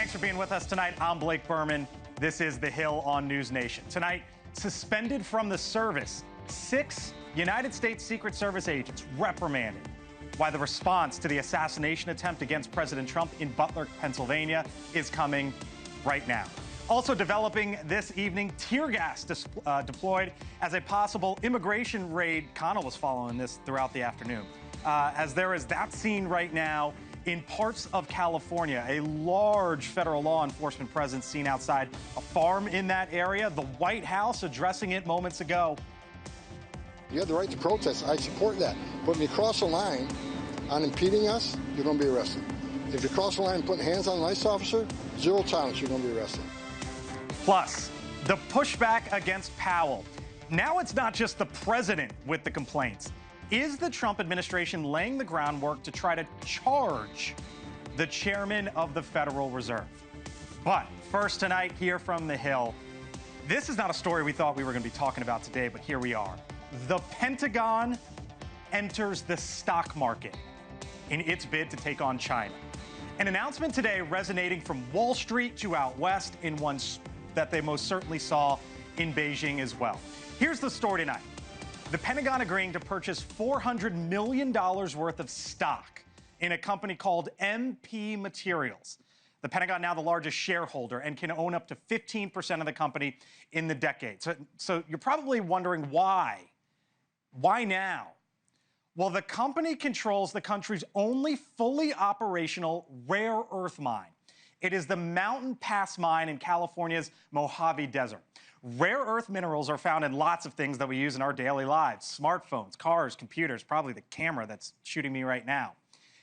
Thanks for being with us tonight. I'm Blake Burman. This is The Hill on News Nation. Tonight, suspended from the service, 6 United States Secret Service agents reprimanded. Why the response to the assassination attempt against President Trump in Butler, Pennsylvania is coming right now. Also developing this evening, tear gas deployed as a possible immigration raid. Connell was following this throughout the afternoon. As there is that scene right now in parts of California, a large federal law enforcement presence seen outside a farm in that area. The White House addressing it moments ago. You have the right to protest. I support that. But when you cross a line on impeding us, you're going to be arrested. If you cross the line putting hands on an ICE officer, zero tolerance, you're going to be arrested. Plus, the pushback against Powell. Now it's not just the president with the complaints. Is the Trump administration laying the groundwork to try to charge the chairman of the Federal Reserve? But first tonight, here from the Hill, this is not a story we thought we were going to be talking about today, but here we are. The Pentagon enters the stock market in its bid to take on China. An announcement today resonating from Wall Street to out west in one that they most certainly saw in Beijing as well. Here's the story tonight. The Pentagon agreeing to purchase $400 million worth of stock in a company called MP Materials. The Pentagon now the largest shareholder and can own up to 15% of the company in the decade. So you're probably wondering why. Why now? Well, the company controls the country's only fully operational rare earth mine. It is the Mountain Pass mine in California's Mojave Desert. Rare earth minerals are found in lots of things that we use in our daily lives: smartphones, cars, computers, probably the camera that's shooting me right now.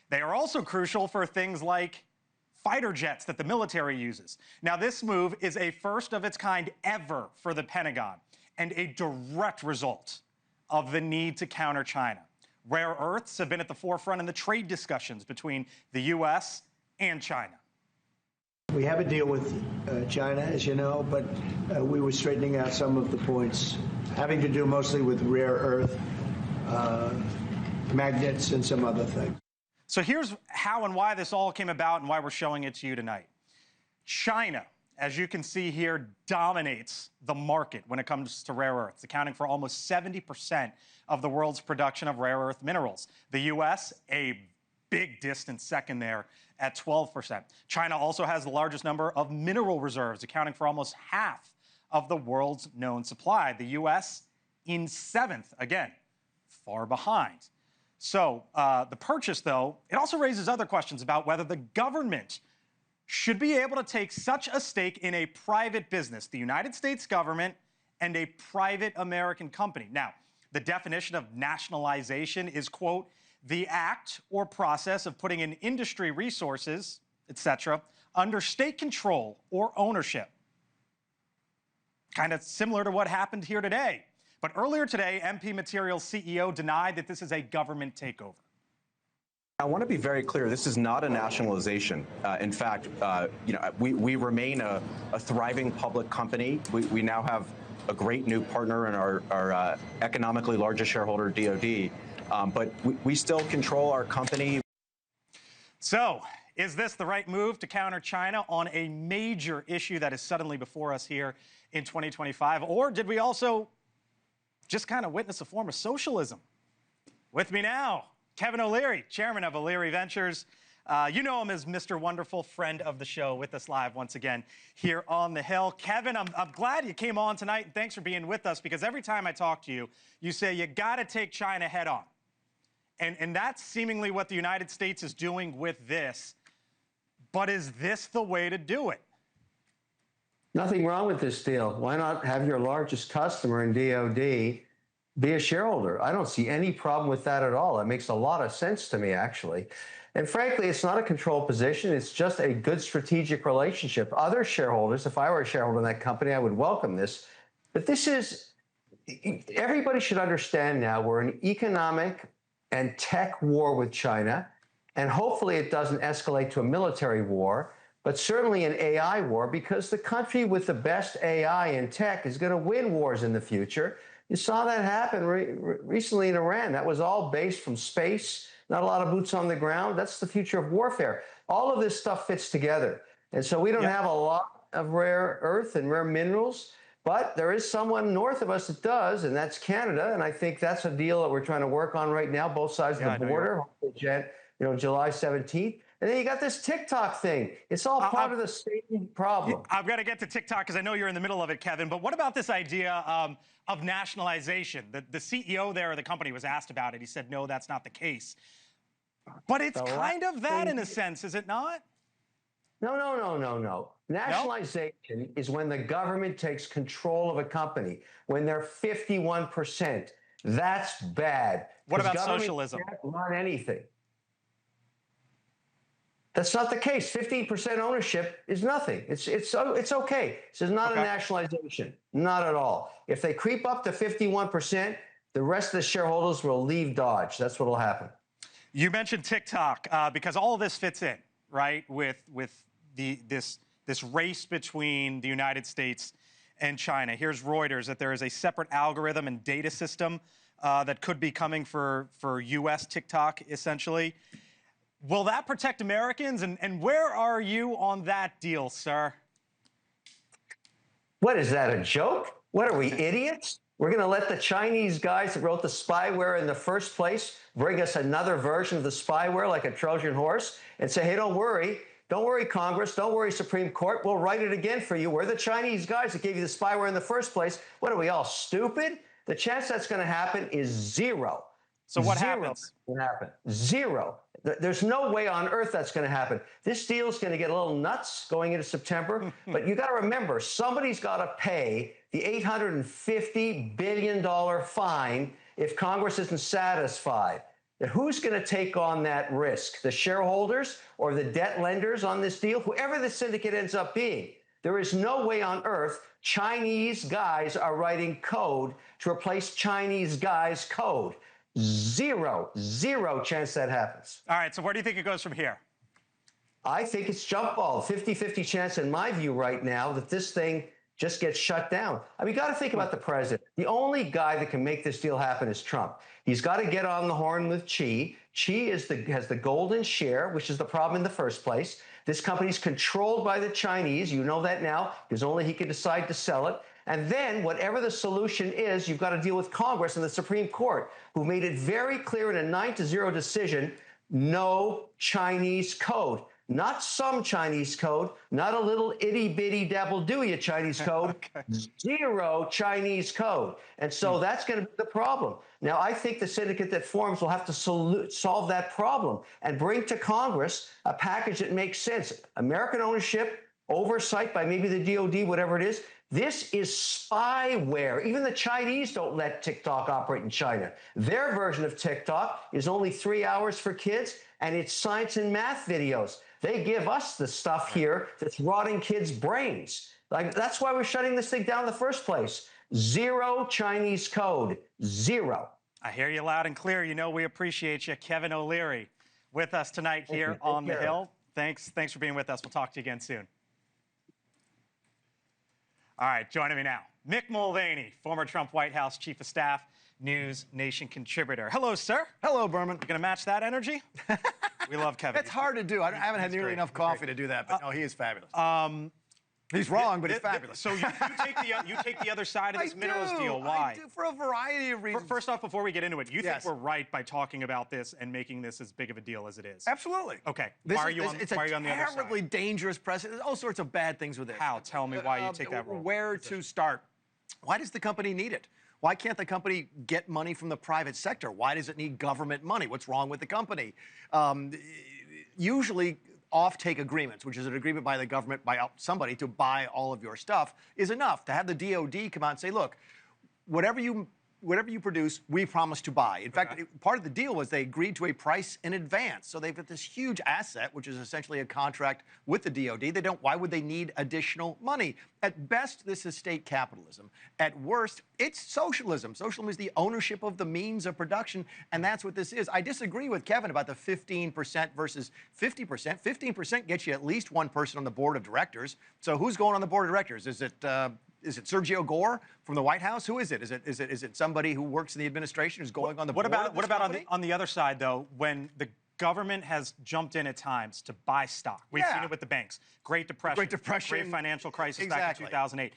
They are also crucial for things like fighter jets that the military uses. Now, this move is a first of its kind ever for the Pentagon and a direct result of the need to counter China. Rare earths have been at the forefront in the trade discussions between the U.S. and China. We have a deal with China, as you know, but we were straightening out some of the points having to do mostly with rare earth, magnets, and some other things. So here's how and why this all came about and why we're showing it to you tonight. China, as you can see here, dominates the market when it comes to rare earths, accounting for almost 70% of the world's production of rare earth minerals. The U.S., a big distant second there at 12%. China also has the largest number of mineral reserves, accounting for almost half of the world's known supply. The U.S. in 7th, again, far behind. So the purchase, though, it also raises other questions about whether the government should be able to take such a stake in a private business, the United States government and a private American company. Now, the definition of nationalization is, quote, the act or process of putting in industry resources, etc., under state control or ownership. Kind of similar to what happened here today. But earlier today, MP Materials CEO denied that this is a government takeover. I want to be very clear. This is not a nationalization. In fact, we remain a thriving public company. We now have a great new partner in our economically largest shareholder, DoD. But we still control our company. So, is this the right move to counter China on a major issue that is suddenly before us here in 2025? Or did we also just kind of witness a form of socialism? With me now, Kevin O'Leary, chairman of O'Leary Ventures. You know him as Mr. Wonderful, friend of the show, with us live once again here on the Hill. Kevin, I'm glad you came on tonight, and thanks for being with us, because every time I talk to you, you say you got to take China head on. And that's seemingly what the United States is doing with this. But is this the way to do it? Nothing wrong with this deal. Why not have your largest customer in DoD be a shareholder? I don't see any problem with that at all. It makes a lot of sense to me, actually. And frankly, it's not a control position. It's just a good strategic relationship. Other shareholders, if I were a shareholder in that company, I would welcome this. But this is, everybody should understand now we're in economic and tech war with China, and hopefully it doesn't escalate to a military war, but certainly an AI war, because the country with the best AI and tech is going to win wars in the future. You saw that happen recently in Iran. That was all based from space, not a lot of boots on the ground. That's the future of warfare. All of this stuff fits together. And so we don't have a lot of rare earth and rare minerals, but there is someone north of us that does, and that's Canada. And I think that's a deal that we're trying to work on right now, both sides of the border, July 17th. And then you got this TikTok thing. It's all part of the same problem. I've got to get to TikTok because I know you're in the middle of it, Kevin. But what about this idea of nationalization? The CEO there of the company was asked about it. He said, no, that's not the case. But it's kind of that in a sense, is it not? No. Nationalization is when the government takes control of a company, when they're 51%. That's bad. What about socialism? Can't run anything. That's not the case. 15% ownership is nothing. It's okay. This is not a nationalization. Not at all. If they creep up to 51%, the rest of the shareholders will leave Dodge. That's what will happen. You mentioned TikTok because all of this fits in, right, with this race between the United States and China. Here's Reuters that there is a separate algorithm and data system that could be coming for U.S. TikTok, essentially. Will that protect Americans? And where are you on that deal, sir? What is that, a joke? What are we, idiots? We're going to let the Chinese guys that wrote the spyware in the first place bring us another version of the spyware like a Trojan horse and say, hey, don't worry, Congress, don't worry, Supreme Court, we'll write it again for you. We're the Chinese guys that gave you the spyware in the first place. What are we, all stupid? The chance that's going to happen is zero. So what happens? What happen? Zero. There's no way on earth that's going to happen. This deal is going to get a little nuts going into September, but you got to remember, somebody's got to pay the $850 billion fine if Congress isn't satisfied. Now, who's going to take on that risk? The shareholders or the debt lenders on this deal? Whoever the syndicate ends up being. There is no way on earth Chinese guys are writing code to replace Chinese guys' code. Zero chance that happens. All right, so where do you think it goes from here? I think it's jump ball, 50-50 chance in my view right now that this thing just gets shut down. I mean, you got to think about the president. The only guy that can make this deal happen is Trump. He's got to get on the horn with Xi. Xi has the golden share, which is the problem in the first place. This company's controlled by the Chinese. You know that now, because only he can decide to sell it. And then whatever the solution is, you've got to deal with Congress and the Supreme Court, who made it very clear in a 9-0 decision, no Chinese code. Not some Chinese code, not a little itty-bitty dabble-do-ya Chinese code, zero Chinese code. And so that's going to be the problem. Now, I think the syndicate that forms will have to solve that problem and bring to Congress a package that makes sense. American ownership, oversight by maybe the DOD, whatever it is. This is spyware. Even the Chinese don't let TikTok operate in China. Their version of TikTok is only 3 hours for kids, and it's science and math videos. They give us the stuff here that's rotting kids' brains. Like, that's why we're shutting this thing down in the first place. Zero Chinese code. Zero. I hear you loud and clear. You know we appreciate you. Kevin O'Leary with us tonight here on the Hill. Thanks for being with us. We'll talk to you again soon. All right, joining me now, Mick Mulvaney, former Trump White House Chief of Staff, News Nation contributor. Hello, sir. Hello, Berman. You going to match that energy? We love Kevin. It's hard to do. I haven't had nearly enough coffee to do that, but no, he is fabulous. He's wrong, but he's fabulous. So you take the other side of this minerals deal. Why? I do, for a variety of reasons. First off, before we get into it, you think we're right by talking about this and making this as big of a deal as it is? Absolutely. Okay. It's why are you on the other side? It's a terribly dangerous precedent. There's all sorts of bad things with it. How? Tell me why you take that role. Where to start? Why does the company need it? Why can't the company get money from the private sector? Why does it need government money? What's wrong with the company? Usually, off-take agreements, which is an agreement by the government, by somebody to buy all of your stuff, is enough. To have the DOD come out and say, look, whatever you produce, we promise to buy. In fact, part of the deal was they agreed to a price in advance. So they've got this huge asset, which is essentially a contract with the DOD. Why would they need additional money? At best, this is state capitalism. At worst, it's socialism. Socialism is the ownership of the means of production, and that's what this is. I disagree with Kevin about the 15% versus 50%. 15% gets you at least one person on the board of directors. So who's going on the board of directors? Is it Sergio Gore from the White House? Who is it? Is it somebody who works in the administration who's going on the board? What about on the other side though? When government has jumped in at times to buy stock. We've seen it with the banks. Great Depression. Great financial crisis back in 2008.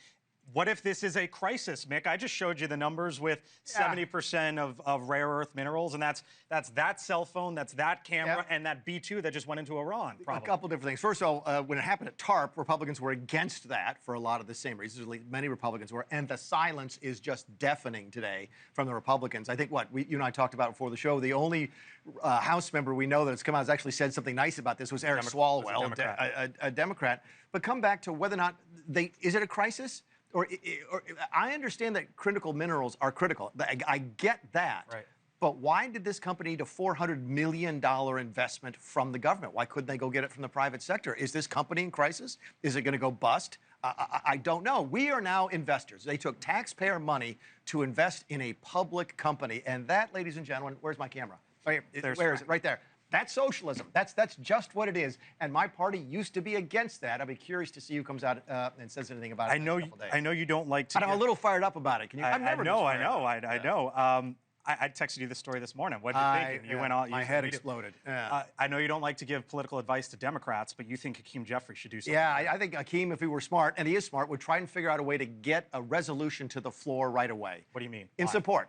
What if this is a crisis, Mick? I just showed you the numbers with 70% of rare earth minerals, and that's that cell phone, that's that camera, and that B-2 that just went into Iran, probably. A couple different things. First of all, when it happened at TARP, Republicans were against that for a lot of the same reasons. Many Republicans were, and the silence is just deafening today from the Republicans. I think you and I talked about before the show, the only House member we know that has come out has actually said something nice about this was Eric Swalwell, a Democrat. But come back to whether or not is it a crisis? Or I understand that critical minerals are critical. I get that. Right. But why did this company need a $400 million investment from the government? Why couldn't they go get it from the private sector? Is this company in crisis? Is it going to go bust? I don't know. We are now investors. They took taxpayer money to invest in a public company. And that, ladies and gentlemen, where's my camera? Right here. Where is it? Right there. That's socialism. That's just what it is. And my party used to be against that. I'll be curious to see who comes out and says anything about it. I know you don't like to. I'm a little fired up about it. Can you? I know. I texted you the story this morning. What did you think? You went on. My head exploded. I know you don't like to give political advice to Democrats, but you think Hakeem Jeffries should do something. Yeah, I think Hakeem, if he were smart, and he is smart, would try and figure out a way to get a resolution to the floor right away. What do you mean? In support.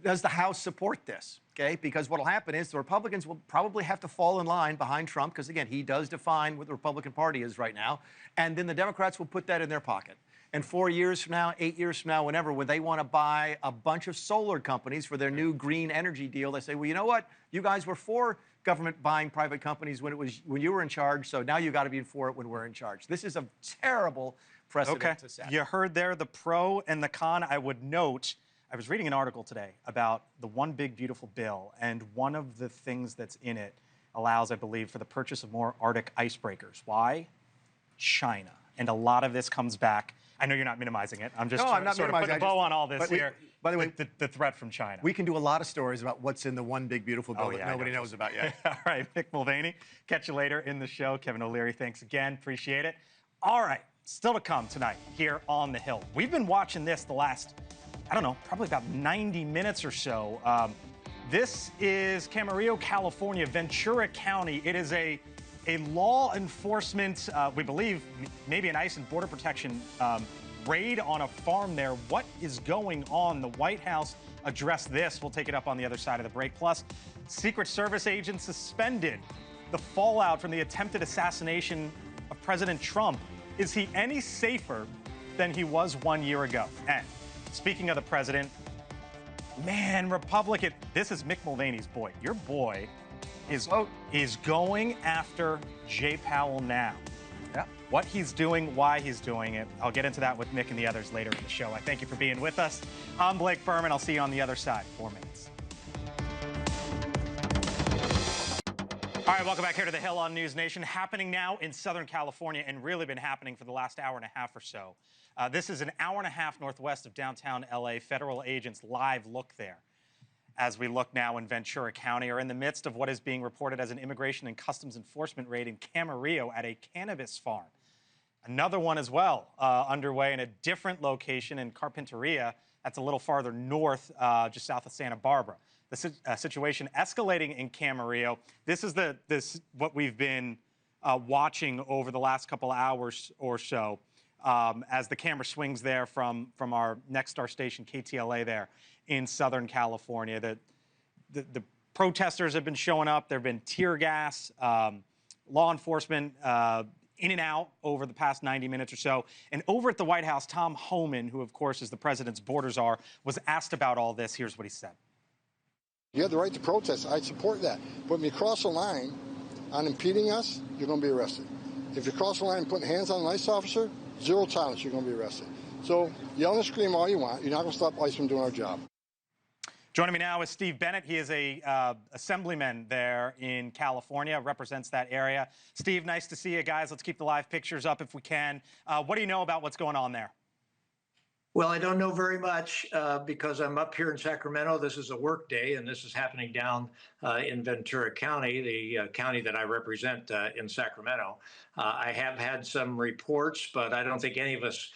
Does the House support this? Okay, because what will happen is the Republicans will probably have to fall in line behind Trump, because, again, he does define what the Republican Party is right now. And then the Democrats will put that in their pocket. And 4 years from now, 8 years from now, whenever, when they want to buy a bunch of solar companies for their new green energy deal, they say, well, you know what? You guys were for government buying private companies when you were in charge, so now you got to be for it when we're in charge. This is a terrible precedent to set. You heard there the pro and the con. I would note, I was reading an article today about the One Big Beautiful Bill, and one of the things that's in it allows, I believe, for the purchase of more Arctic icebreakers. Why? China. And a lot of this comes back. I know you're not minimizing it. I'm just trying to sort of put a bow on all this here. By the way, the threat from China. We can do a lot of stories about what's in the One Big Beautiful Bill that nobody knows about yet. All right, Mick Mulvaney. Catch you later in the show. Kevin O'Leary, thanks again. Appreciate it. All right, still to come tonight here on The Hill. We've been watching this the last, I don't know, probably about 90 minutes or so. This is Camarillo, California, Ventura County. It is a law enforcement, we believe, maybe an ICE and Border Protection raid on a farm there. What is going on? The White House addressed this. We'll take it up on the other side of the break. Plus, Secret Service agents suspended. The fallout from the attempted assassination of President Trump. Is he any safer than he was 1 year ago? And speaking of the president, man, Republican, this is Mick Mulvaney's boy. Your boy is going after Jay Powell now. Yeah. What he's doing, why he's doing it. I'll get into that with Mick and the others later in the show. I thank you for being with us. I'm Blake Burman. I'll see you on the other side. 4 minutes. All right, welcome back here to The Hill on News Nation. Happening now in Southern California, and really been happening for the last hour and a half or so. This is an hour and a half northwest of downtown LA. Federal agents live look there. As we look now in Ventura County, are in the midst of what is being reported as an immigration and customs enforcement raid in Camarillo at a cannabis farm. Another one as well underway in a different location in Carpinteria. That's a little farther north, just south of Santa Barbara. The situation escalating in Camarillo. This is what we've been watching over the last couple hours or so as the camera swings there from our next star station, KTLA, there in Southern California. The protesters have been showing up. There have been tear gas, law enforcement in and out over the past 90 minutes or so. And over at the White House, Tom Homan, who, of course, is the president's border czar, was asked about all this. Here's what he said. You have the right to protest. I support that. But when you cross a line on impeding us, you're going to be arrested. If you cross the line and putting hands on an ICE officer, zero tolerance, you're going to be arrested. So yell and scream all you want. You're not going to stop ICE from doing our job. Joining me now is Steve Bennett. He is a assemblyman there in California, represents that area. Steve, nice to see you guys. Let's keep the live pictures up if we can. What do you know about what's going on there? Well, I don't know very much because I'm up here in Sacramento. This is a work day, and this is happening down in Ventura County, the county that I represent in Sacramento. I have had some reports, but I don't think any of us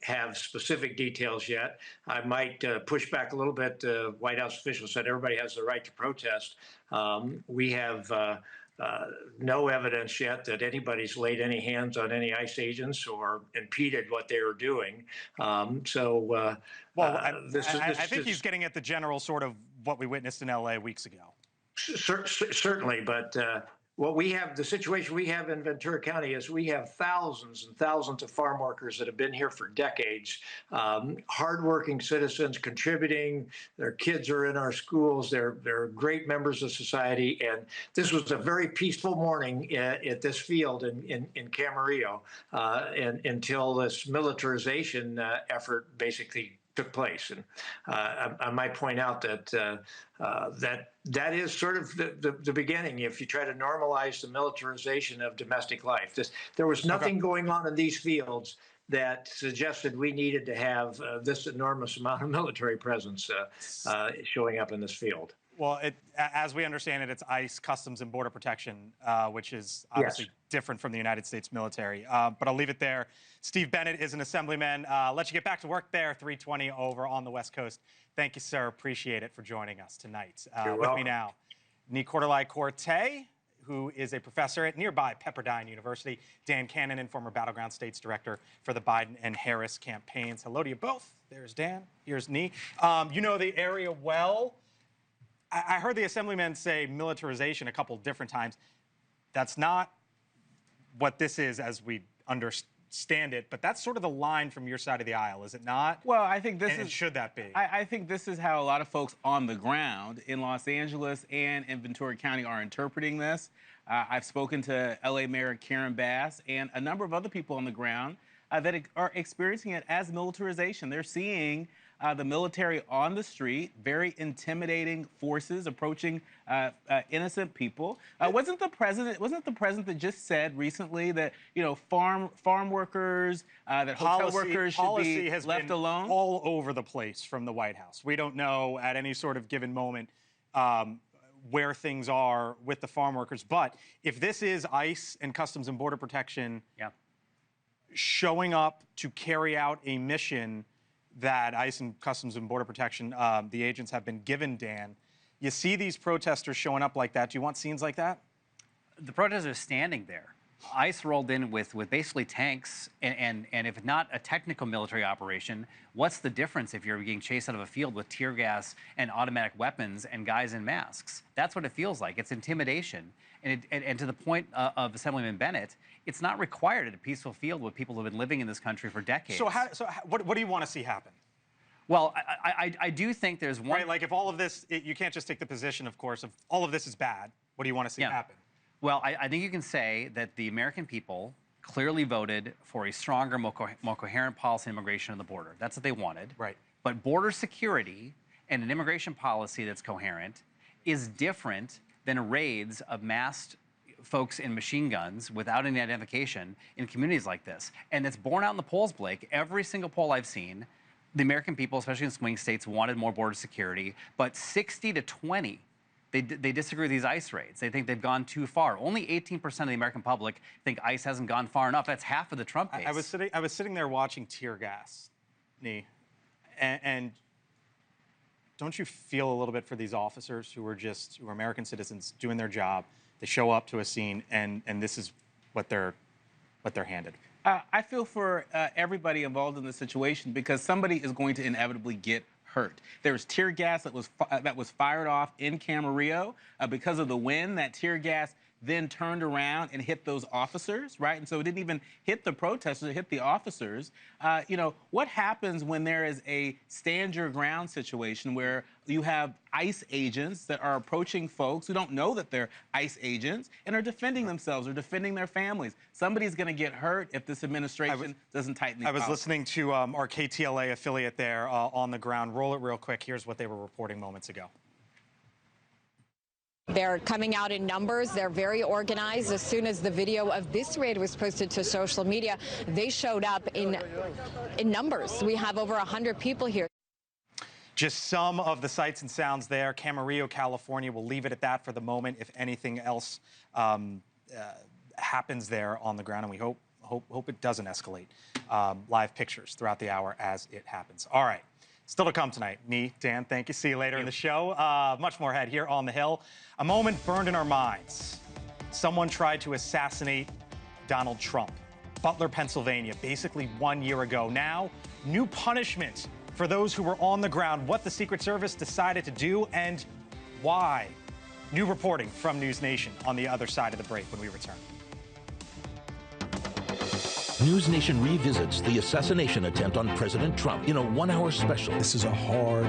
have specific details yet. I might push back a little bit. White House officials said everybody has the right to protest. We have no evidence yet that anybody's laid any hands on any ICE agents or impeded what they were doing. Well, I think he's getting at the general sort of what we witnessed in LA weeks ago. Certainly, but what we have, the situation we have in Ventura County is we have thousands and thousands of farm workers that have been here for decades, hardworking citizens contributing. Their kids are in our schools. They're great members of society. And this was a very peaceful morning at this field in Camarillo until this militarization effort basically took place. And I might point out that that is sort of the beginning. If you try to normalize the militarization of domestic life, there was nothing going on in these fields that suggested we needed to have this enormous amount of military presence showing up in this field. Well, as we understand it, it's ICE, Customs and Border Protection, which is obviously different from the United States military. But I'll leave it there. Steve Bennett is an assemblyman. Let you get back to work there, 3:20 over on the West Coast. Thank you, sir. Appreciate it for joining us tonight. With me now, Nicolai Corte, who is a professor at nearby Pepperdine University, Dan Cannon, former Battleground States Director for the Biden and Harris campaigns. Hello to you both. There's Dan. Here's Nee. You know the area well. I heard the assemblyman say militarization a couple different times. That's not what this is as we understand it, but that's sort of the line from your side of the aisle, is it not? Well, I think this and should that be? I think this is how a lot of folks on the ground in Los Angeles and in Ventura County are interpreting this. I've spoken to LA Mayor Karen Bass and a number of other people on the ground that are experiencing it as militarization. They're seeing the military on the street, very intimidating forces approaching innocent people. Wasn't the president that just said recently that farm workers, that hotel workers should be left alone? All over the place from the White House. We don't know at any sort of given moment where things are with the farm workers. But if this is ICE and Customs and Border Protection showing up to carry out a mission that ICE and Customs and Border Protection, the agents have been given, Dan, you see these protesters showing up like that. Do you want scenes like that? The protesters are standing there. ICE rolled in with basically tanks, and if not a technical military operation, what's the difference if you're being chased out of a field with tear gas and automatic weapons and guys in masks? That's what it feels like. It's intimidation. And to the point of Assemblyman Bennett, it's not required at a peaceful field with people who have been living in this country for decades. So what do you want to see happen? Well, I do think there's one... Right, like if all of this, you can't just take the position, of course, of all of this is bad. What do you want to see happen? Well, I think you can say that the American people clearly voted for a stronger, more coherent policy on immigration on the border. That's what they wanted. Right. But border security and an immigration policy that's coherent is different than raids of masked folks in machine guns without any identification in communities like this. And it's borne out in the polls, Blake. Every single poll I've seen, the American people, especially in swing states, wanted more border security, but 60 to 20, they disagree with these ICE raids. They think they've gone too far. Only 18% of the American public think ICE hasn't gone far enough. That's half of the Trump base. I was sitting there watching tear gas, and don't you feel a little bit for these officers who are American citizens doing their job? They show up to a scene, and this is what they're handed. I feel for everybody involved in the situation because somebody is going to inevitably get hurt. There was tear gas that was fired off in Camarillo because of the wind. That tear gas then turned around and hit those officers, right? And so it didn't even hit the protesters, it hit the officers. What happens when there is a stand your ground situation where you have ICE agents that are approaching folks who don't know that they're ICE agents and are defending themselves or defending their families? Somebody's going to get hurt if this administration doesn't tighten these policies. I was listening to our KTLA affiliate there on the ground. Roll it real quick. Here's what they were reporting moments ago. They're coming out in numbers. They're very organized. As soon as the video of this raid was posted to social media, they showed up in numbers. We have over 100 people here. Just some of the sights and sounds there. Camarillo, California. We'll leave it at that for the moment. If anything else happens there on the ground, and we hope it doesn't escalate. Live pictures throughout the hour as it happens. All right. Still to come tonight. Me, Dan, thank you. See you later in the show. Much more ahead here on the Hill. A moment burned in our minds. Someone tried to assassinate Donald Trump. Butler, Pennsylvania, basically 1 year ago. Now, new punishment for those who were on the ground, what the Secret Service decided to do, and why. New reporting from News Nation on the other side of the break when we return. News Nation revisits the assassination attempt on President Trump in a one-hour special. This is a hard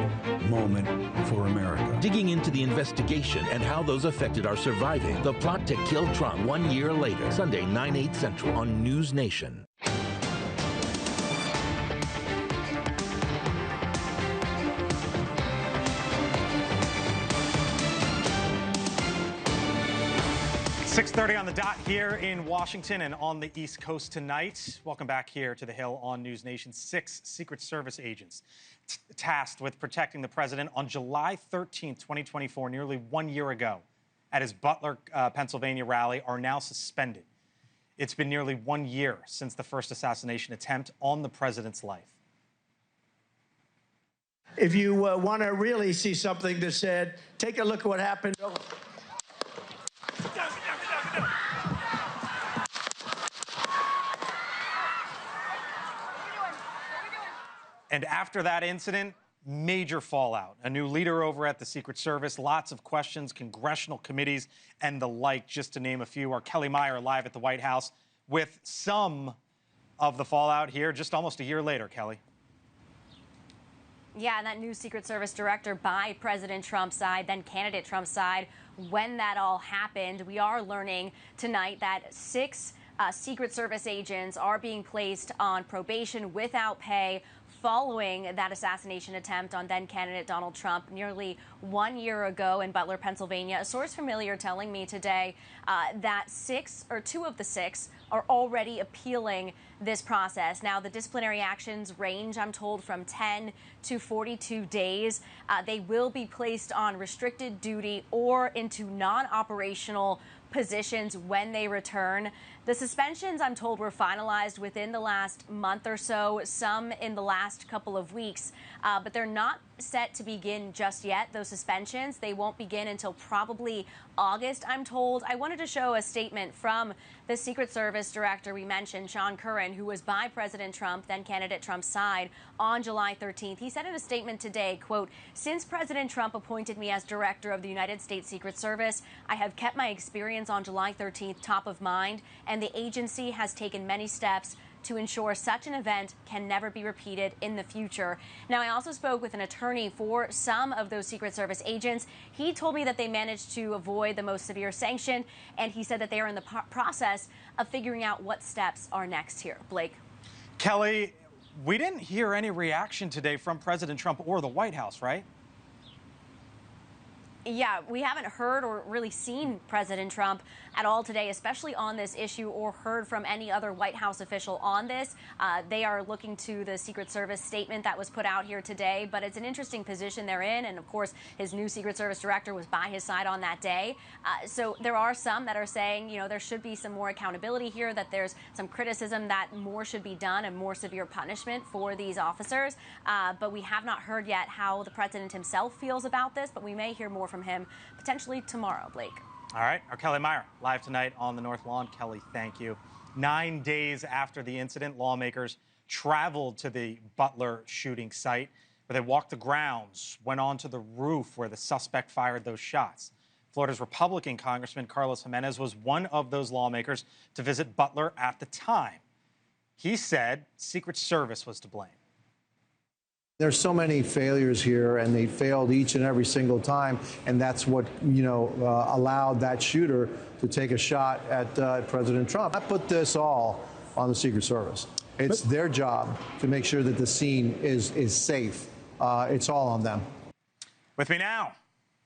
moment for America. Digging into the investigation and how those affected are surviving. The plot to kill Trump 1 year later. Sunday, 9/8 Central on News Nation. .30 on the dot here in Washington and on the East Coast tonight. Welcome back here to the Hill on News Nation. 6 Secret Service agents tasked with protecting the president on July 13th, 2024, nearly 1 year ago, at his Butler, Pennsylvania rally, are now suspended. It's been nearly 1 year since the first assassination attempt on the president's life. If you want to really see something that said, take a look at what happened. And after that incident, major fallout. A new leader over at the Secret Service, lots of questions, congressional committees, and the like, just to name a few. Our Kellie Meyer live at the White House with some of the fallout here just almost a year later, Kellie. Yeah, and that new Secret Service director by President Trump's side, then candidate Trump's side, when that all happened, we are learning tonight that 6 Secret Service agents are being placed on probation without pay following that assassination attempt on then-candidate Donald Trump nearly 1 year ago in Butler, Pennsylvania. A source familiar telling me today that 2 of the 6 are already appealing this process. Now, the disciplinary actions range, I'm told, from 10 to 42 days. They will be placed on restricted duty or into non-operational positions when they return. The suspensions, I'm told, were finalized within the last month or so, some in the last couple of weeks, but they're not set to begin just yet, those suspensions. They won't begin until probably August, I'm told. I wanted to show a statement from the Secret Service director we mentioned, Sean Curran, who was by President Trump, then candidate Trump's side, on July 13th. He said in a statement today, quote, "Since President Trump appointed me as director of the United States Secret Service, I have kept my experience on July 13th top of mind, and the agency has taken many steps to ensure such an event can never be repeated in the future." Now, I also spoke with an attorney for some of those Secret Service agents. He told me that they managed to avoid the most severe sanction, and he said that they are in the process of figuring out what steps are next here. Blake. Kellie, we didn't hear any reaction today from President Trump or the White House, right? Yeah, we haven't heard or really seen President Trump at all today, especially on this issue, or heard from any other White House official on this. They are looking to the Secret Service statement that was put out here today, but it's an interesting position they're in. And of course, his new Secret Service director was by his side on that day. So there are some that are saying, you know, there should be some more accountability here, that there's some criticism that more should be done and more severe punishment for these officers. But we have not heard yet how the president himself feels about this, but we may hear more from him potentially tomorrow. Blake. All right, our Kellie Meyer live tonight on the North Lawn. Kellie, thank you. 9 days after the incident, lawmakers traveled to the Butler shooting site, where they walked the grounds, went onto the roof where the suspect fired those shots. Florida's Republican Congressman Carlos Jimenez was one of those lawmakers to visit Butler at the time. He said Secret Service was to blame. There's so many failures here, and they failed each and every single time, and that's what, allowed that shooter to take a shot at President Trump. I put this all on the Secret Service. It's their job to make sure that the scene is safe. It's all on them. With me now,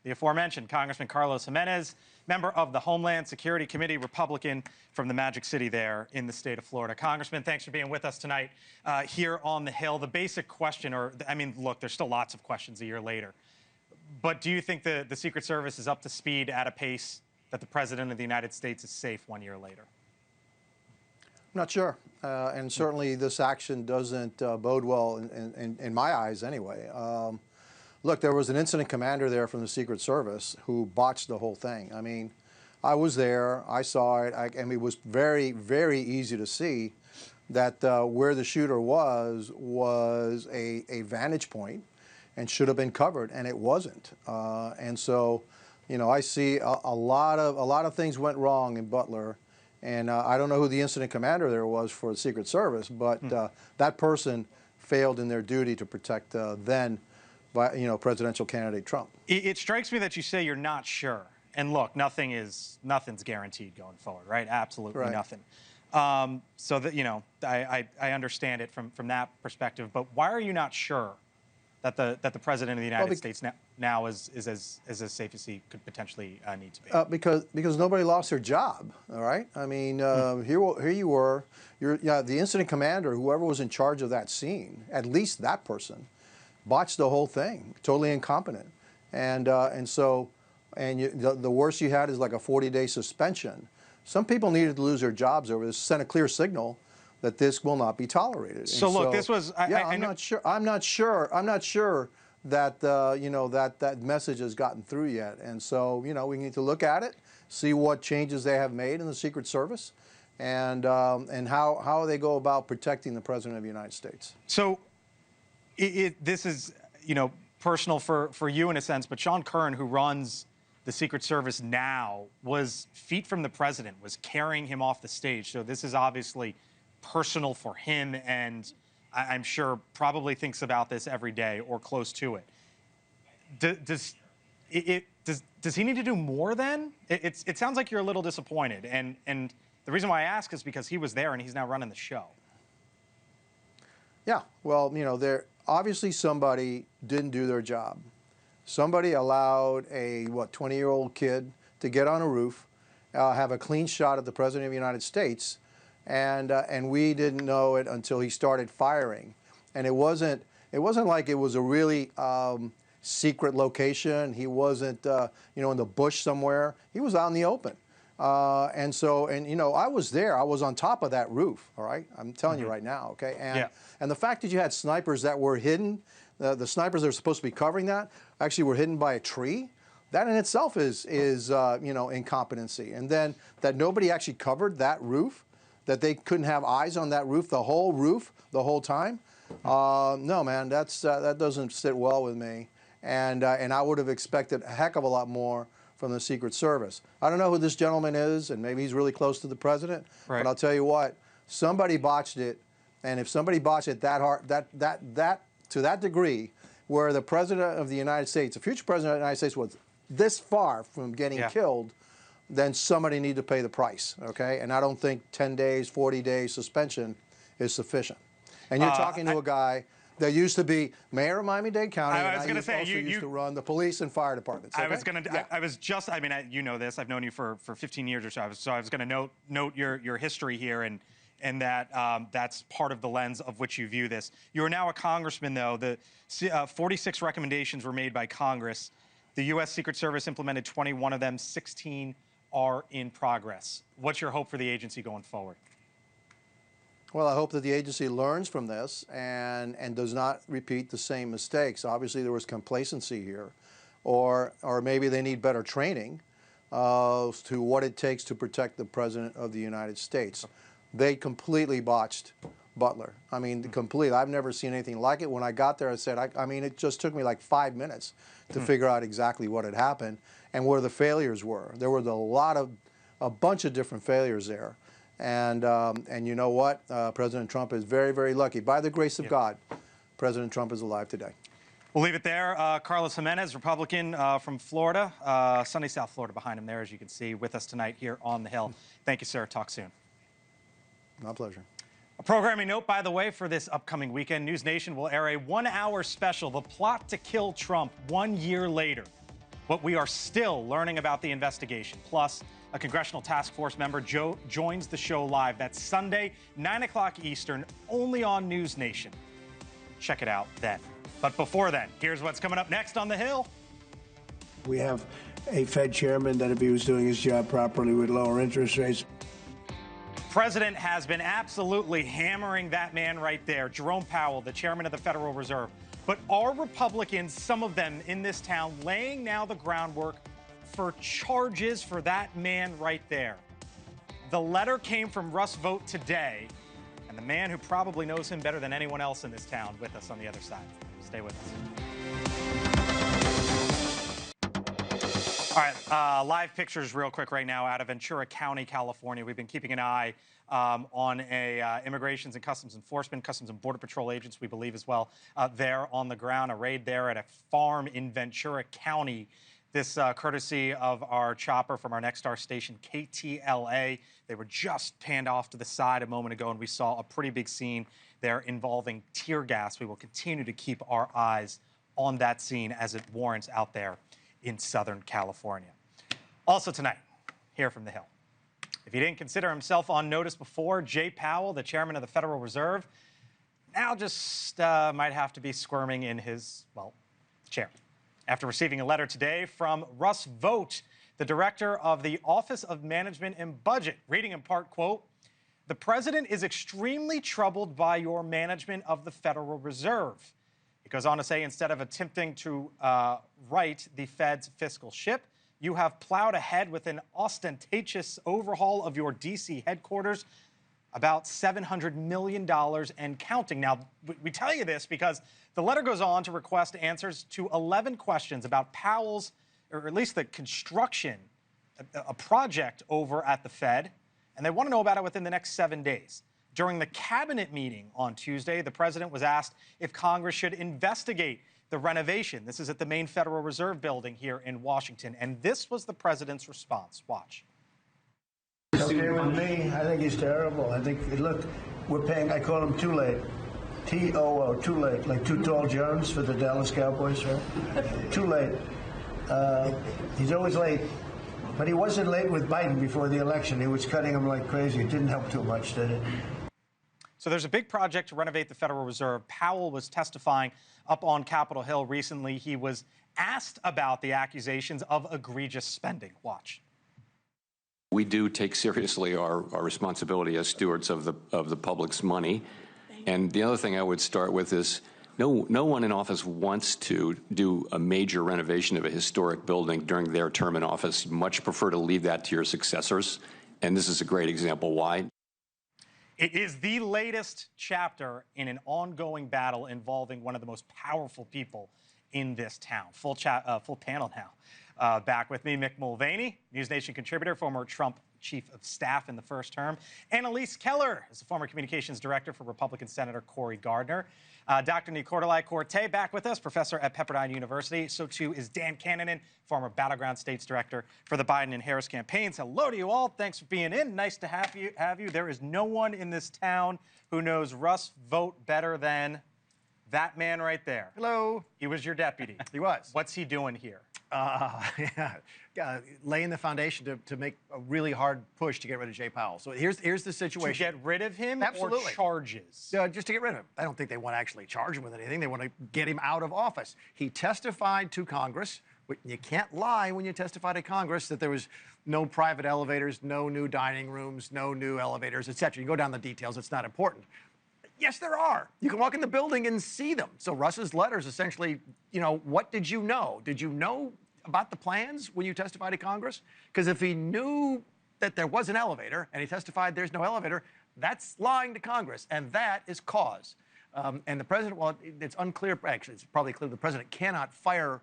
The aforementioned Congressman Carlos Jimenez, member of the Homeland Security Committee, Republican from the Magic City there in the state of Florida. Congressman, thanks for being with us tonight here on the Hill. The basic question, look, there's still lots of questions a year later, but do you think the Secret Service is up to speed at a pace that the President of the United States is safe 1 year later? I'm not sure. And certainly this action doesn't bode well in my eyes anyway. Look, there was an incident commander there from the Secret Service who botched the whole thing. I mean, I was there, I saw it, and it was very, very easy to see that where the shooter was a vantage point and should have been covered, and it wasn't. And so, you know, I see a lot of things went wrong in Butler, and I don't know who the incident commander there was for the Secret Service, but that person failed in their duty to protect then presidential candidate Trump. It strikes me that you say you're not sure. And look, nothing's guaranteed going forward, right? Absolutely nothing. So that, you know, I understand it from that perspective. But why are you not sure that the president of the United States now is as safe as he could potentially need to be? Because nobody lost their job. All right. I mean, here you were. The incident commander, whoever was in charge of that scene, at least that person, botched the whole thing, totally incompetent, and the worst you had is like a 40-day suspension. Some people needed to lose their jobs over this, sent a clear signal that this will not be tolerated. So look, this was. I'm not sure. I'm not sure that that message has gotten through yet. And so we need to look at it, see what changes they have made in the Secret Service, and how they go about protecting the President of the United States. So. This is, personal for you in a sense, but Sean Curran, who runs the Secret Service now, was feet from the president, was carrying him off the stage. So this is obviously personal for him, and I'm sure probably thinks about this every day or close to it. Does he need to do more then? It sounds like you're a little disappointed, and the reason why I ask is because he was there and he's now running the show. Yeah, well, obviously somebody didn't do their job. Somebody allowed a 20-year-old kid to get on a roof, have a clean shot at the President of the United States, and we didn't know it until he started firing. And it wasn't like it was a really secret location. He wasn't in the bush somewhere. He was out in the open. I was there. I was on top of that roof. All right, I'm telling you right now. Okay, and the fact that you had snipers that were hidden, the snipers that are supposed to be covering that, actually were hidden by a tree. That in itself is incompetency. And then that nobody actually covered that roof, that they couldn't have eyes on that roof, the whole time. No, man, that doesn't sit well with me. And I would have expected a heck of a lot more from the Secret Service. I don't know who this gentleman is, and maybe he's really close to the president. Right. But I'll tell you what, somebody botched it, and if somebody botched it that hard, to that degree, where the President of the United States, the future President of the United States, was this far from getting killed, then somebody need to pay the price. Okay, and I don't think 10 days, 40 days suspension is sufficient. And you're talking to a guy that used to be mayor of Miami-Dade County. I was going to say, you used to run the police and fire departments. Okay? You know this. I've known you for 15 years or so. I was going to note your history here, and that that's part of the lens of which you view this. You are now a congressman, though. The 46 recommendations were made by Congress. The U.S. Secret Service implemented 21 of them. 16 are in progress. What's your hope for the agency going forward? Well, I hope that the agency learns from this and does not repeat the same mistakes. Obviously, there was complacency here, or maybe they need better training to what it takes to protect the President of the United States. They completely botched Butler. I mean, completely. I've never seen anything like it. When I got there, I said, it just took me like 5 minutes to figure out exactly what had happened and where the failures were. There were a bunch of different failures there. And you know what? President Trump is very, very lucky. By the grace of God, President Trump is alive today. We'll leave it there. Carlos Jimenez, Republican from Florida, sunny South Florida behind him there, as you can see, with us tonight here on the Hill. Thank you, sir. Talk soon. My pleasure. A programming note, by the way, for this upcoming weekend, News Nation will air a 1-hour special, The Plot to Kill Trump, 1 year later. what we are still learning about the investigation. Plus, a congressional task force member joins the show live. That's Sunday, 9 o'clock Eastern, only on News Nation. Check it out then. But before then, here's what's coming up next on The Hill. We have a Fed chairman that if he was doing his job properly would lower interest rates. President has been absolutely hammering that man right there, Jerome Powell, the chairman of the Federal Reserve. But are Republicans, some of them in this town, laying now the groundwork for charges for that man right there? The letter came from Russ Vought today, and the man who probably knows him better than anyone else in this town with us on the other side. Stay with us. All right, live pictures real quick right now out of Ventura County, California. We've been keeping an eye on immigrations and customs enforcement, Customs and Border Patrol agents, we believe as well, there on the ground. A raid there at a farm in Ventura County. This courtesy of our chopper from our Next Star station, KTLA. They were just panned off to the side a moment ago, and we saw a pretty big scene there involving tear gas. We will continue to keep our eyes on that scene as it warrants out there in Southern California. Also tonight, here from The Hill. If he didn't consider himself on notice before, Jay Powell, the chairman of the Federal Reserve, now just might have to be squirming in his, well, chair. After receiving a letter today from Russ Vought, the director of the Office of Management and Budget, reading in part, quote, "The president is extremely troubled by your management of the Federal Reserve." It goes on to say, instead of attempting to right the Fed's fiscal ship, you have plowed ahead with an ostentatious overhaul of your D.C. headquarters, about $700 million and counting. Now, we tell you this because the letter goes on to request answers to 11 questions about Powell's, or at least the construction, a project over at the Fed, and they want to know about it within the next 7 days. During the cabinet meeting on Tuesday, the president was asked if Congress should investigate the renovation. This is at the main Federal Reserve building here in Washington. And this was the president's response. Watch. It's okay with me. I think he's terrible. I think, look, we're paying, I call him too late. T-O-O, too late. Like Too Tall Jones for the Dallas Cowboys, right? Too late. He's always late. But he wasn't late with Biden before the election. He was cutting him like crazy. It didn't help too much, did it? So there's a big project to renovate the Federal Reserve. Powell was testifying up on Capitol Hill recently. He was asked about the accusations of egregious spending. Watch. We do take seriously our responsibility as stewards of the public's money. And the other thing I would start with is no one in office wants to do a major renovation of a historic building during their term in office. You much prefer to leave that to your successors. And this is a great example why. It is the latest chapter in an ongoing battle involving one of the most powerful people in this town. Full panel now. Back with me, Mick Mulvaney, News Nation contributor, former Trump chief of staff in the first term. Annalise Keller is the former communications director for Republican Senator Cory Gardner. Dr. Nicolai-Corte back with us, professor at Pepperdine University. So too is Dan Cannon, former Battleground States Director for the Biden and Harris campaigns. Hello to you all. Thanks for being in. Nice to have you. There is no one in this town who knows Russ Vought better than that man right there. Hello. He was your deputy. He was. What's he doing here? Laying the foundation to make a really hard push to get rid of Jay Powell. So here's the situation. To get rid of him? Absolutely. Or charges? Just to get rid of him. I don't think they want to actually charge him with anything. They want to get him out of office. He testified to Congress. You can't lie when you testify to Congress that there was no private elevators, no new dining rooms, no new elevators, etc. You go down the details. It's not important. Yes, there are. You can walk in the building and see them. So Russ's letter is essentially, what did you know? Did you know about the plans when you testified to Congress? Because if he knew that there was an elevator and he testified there's no elevator, that's lying to Congress, and that is cause. And the president, well, it's unclear. Actually, it's probably clear the president cannot fire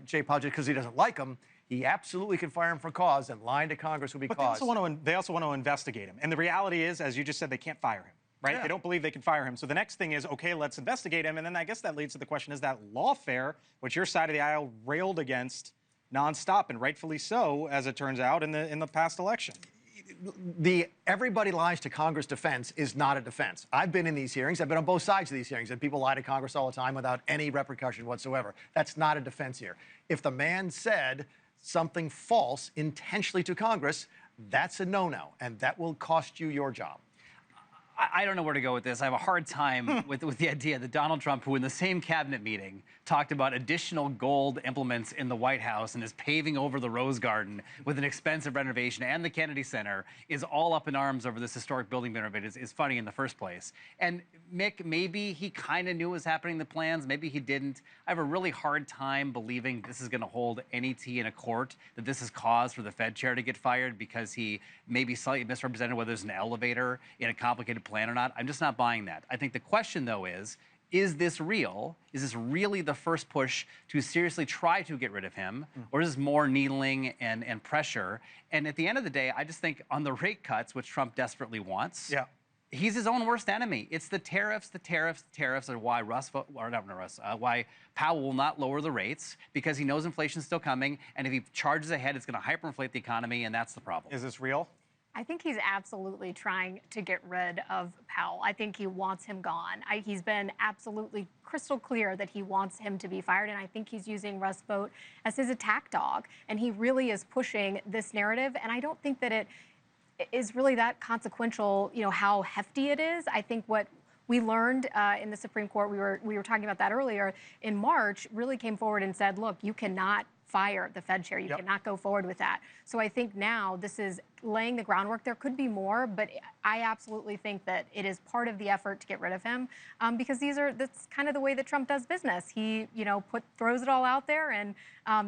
Jay Powell because he doesn't like him. He absolutely can fire him for cause, and lying to Congress would be cause. But they also want to investigate him. And the reality is, as you just said, they can't fire him. Right? Yeah. They don't believe they can fire him. So the next thing is, okay, let's investigate him. And then I guess that leads to the question, is that lawfare, which your side of the aisle railed against nonstop, and rightfully so, as it turns out, in the past election? everybody lies to Congress defense is not a defense. I've been in these hearings. I've been on both sides of these hearings, and people lie to Congress all the time without any repercussion whatsoever. That's not a defense here. If the man said something false intentionally to Congress, that's a no-no, and that will cost you your job. I don't know where to go with this. I have a hard time with the idea that Donald Trump, who in the same cabinet meeting talked about additional gold implements in the White House and is paving over the Rose Garden with an expensive renovation and the Kennedy Center, is all up in arms over this historic building being renovated is funny in the first place. And Mick, maybe he kind of knew what was happening in the plans. Maybe he didn't. I have a really hard time believing this is going to hold any tea in a court, that this is cause for the Fed chair to get fired because he maybe slightly misrepresented whether there's an elevator in a complicated plan or not. I'm just not buying that. I think the question, though, is this real? Is this really the first push to seriously try to get rid of him? Or is this more needling and pressure? And at the end of the day, I just think on the rate cuts, which Trump desperately wants, he's his own worst enemy. It's the tariffs are why why Powell will not lower the rates, because he knows inflation's still coming, and if he charges ahead, it's going to hyperinflate the economy, and that's the problem. Is this real? I think he's absolutely trying to get rid of Powell. I think he wants him gone. He's been absolutely crystal clear that he wants him to be fired, and I think he's using Russ Vought as his attack dog, and he really is pushing this narrative, and I don't think that it is really that consequential, you know, how hefty it is. I think what we learned in the Supreme Court, we were talking about that earlier, in March, really came forward and said, look, you cannot fire the Fed chair. You cannot go forward with that. So I think now this is laying the groundwork. There could be more, but I absolutely think that it is part of the effort to get rid of him, because that's kind of the way that Trump does business. He, you know, throws it all out there and,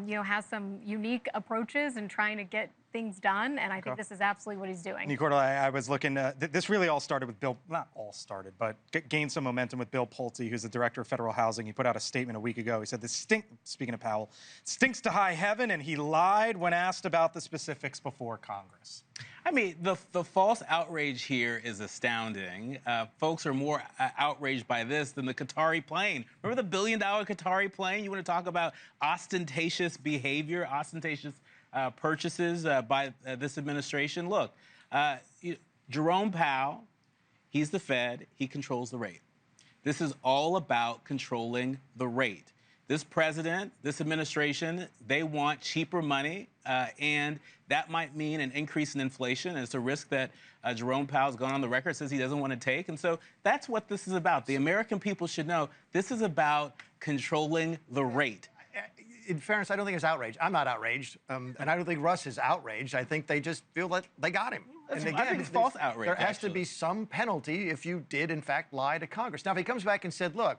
you know, has some unique approaches in trying to get things done, and I think this is absolutely what he's doing. Nicola, I was looking, this really all started with not all started, but gained some momentum with Bill Pulte, who's the director of federal housing. He put out a statement a week ago. He said, speaking of Powell, stinks to high heaven, and he lied when asked about the specifics before Congress. I mean, the false outrage here is astounding. Folks are more outraged by this than the Qatari plane. Remember the $1 billion Qatari plane? You want to talk about ostentatious behavior, ostentatious purchases by this administration? Look, Jerome Powell, he's the Fed. He controls the rate. This is all about controlling the rate. This president, this administration, they want cheaper money, and that might mean an increase in inflation. And it's a risk that Jerome Powell's gone on the record, says he doesn't want to take. And so that's what this is about. The American people should know this is about controlling the rate. In fairness, I don't think it's outrage. I'm not outraged, and I don't think Russ is outraged. I think they just feel that they got him. And again, I think it's false outrage. There has to be some penalty if you did, in fact, lie to Congress. Now, if he comes back and said, "Look,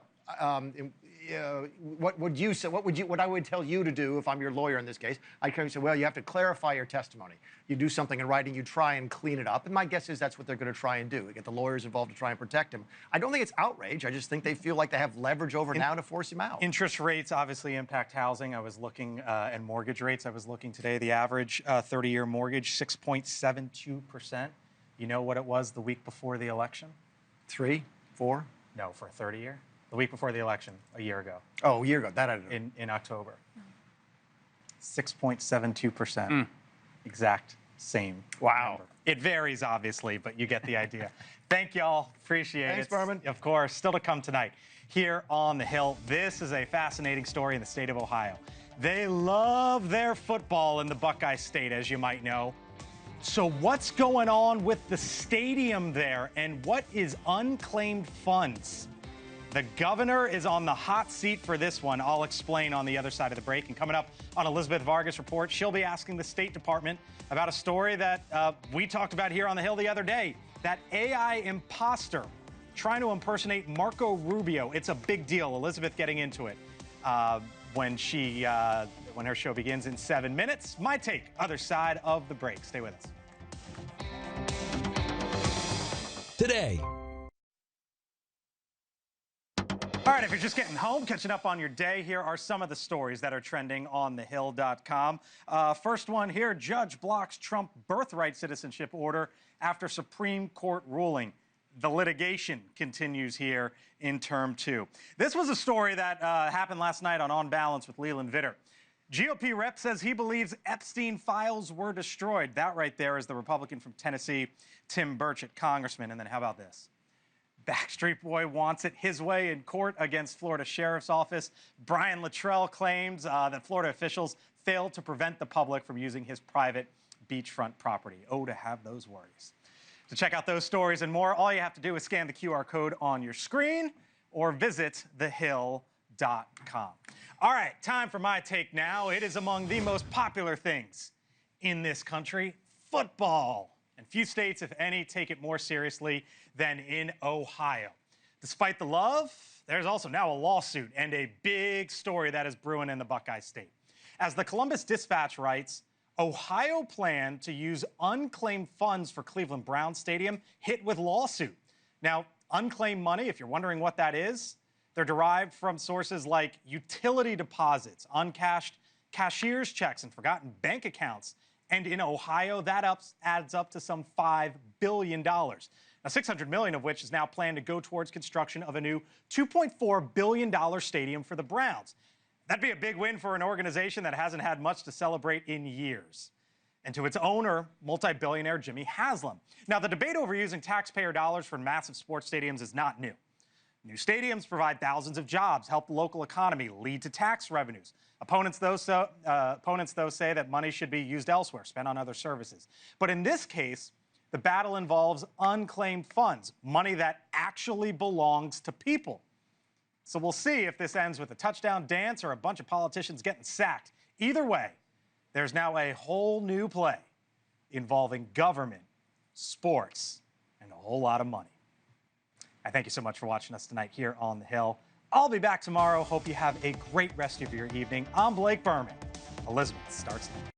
what would you say? What I would tell you to do if I'm your lawyer in this case?" I'd come and say, "Well, you have to clarify your testimony. You do something in writing. You try and clean it up." And my guess is that's what they're going to try and do. They get the lawyers involved to try and protect him. I don't think it's outrage. I just think they feel like they have leverage over now to force him out. Interest rates obviously impact housing. I was looking, and mortgage rates. I was looking today. The average 30-year mortgage, 6.72%. You know what it was the week before the election? 3, 4? No, for a 30-year. The week before the election, a year ago. Oh, a year ago. That I don't know. In October. 6.72%. Exact same. Wow. Number. It varies, obviously, but you get the idea. Thank y'all. Appreciate it. Thanks, Burman. Of course. Still to come tonight here on The Hill. This is a fascinating story in the state of Ohio. They love their football in the Buckeye State, as you might know. So what's going on with the stadium there, and what is unclaimed funds? The governor is on the hot seat for this one. I'll explain on the other side of the break. And coming up on Elizabeth Vargas Report, she'll be asking the State Department about a story that we talked about here on The Hill the other day, that AI imposter trying to impersonate Marco Rubio. It's a big deal. Elizabeth getting into it when her show begins in 7 minutes. My take, other side of the break. Stay with us. Today. All right, if you're just getting home, catching up on your day, here are some of the stories that are trending on thehill.com. First one here, judge blocks Trump birthright citizenship order after Supreme Court ruling. The litigation continues here in term 2. This was a story that happened last night on Balance with Leland Vitter. GOP rep says he believes Epstein files were destroyed. That right there is the Republican from Tennessee, Tim Burchett, congressman. And then how about this? Backstreet Boy wants it his way in court against Florida Sheriff's Office. Brian Luttrell claims that Florida officials failed to prevent the public from using his private beachfront property. Oh, to have those worries. To check out those stories and more, all you have to do is scan the QR code on your screen or visit thehill.com. All right, time for my take now. It is among the most popular things in this country, football. And few states, if any, take it more seriously than in Ohio. Despite the love, there's also now a lawsuit and a big story that is brewing in the Buckeye State. As the Columbus Dispatch writes, Ohio planned to use unclaimed funds for Cleveland Browns Stadium hit with lawsuit. Now, unclaimed money, if you're wondering what that is, they're derived from sources like utility deposits, uncashed cashier's checks, and forgotten bank accounts. And in Ohio, that adds up to some $5 billion. Now, $600 million of which is now planned to go towards construction of a new $2.4 billion stadium for the Browns. That'd be a big win for an organization that hasn't had much to celebrate in years. And to its owner, multi-billionaire Jimmy Haslam. Now, the debate over using taxpayer dollars for massive sports stadiums is not new. New stadiums provide thousands of jobs, help the local economy, lead to tax revenues. Opponents, though, say that money should be used elsewhere, spent on other services. But in this case, the battle involves unclaimed funds, money that actually belongs to people. So we'll see if this ends with a touchdown dance or a bunch of politicians getting sacked. Either way, there's now a whole new play involving government, sports, and a whole lot of money. I thank you so much for watching us tonight here on The Hill. I'll be back tomorrow. Hope you have a great rest of your evening. I'm Blake Burman. Elizabeth starts now.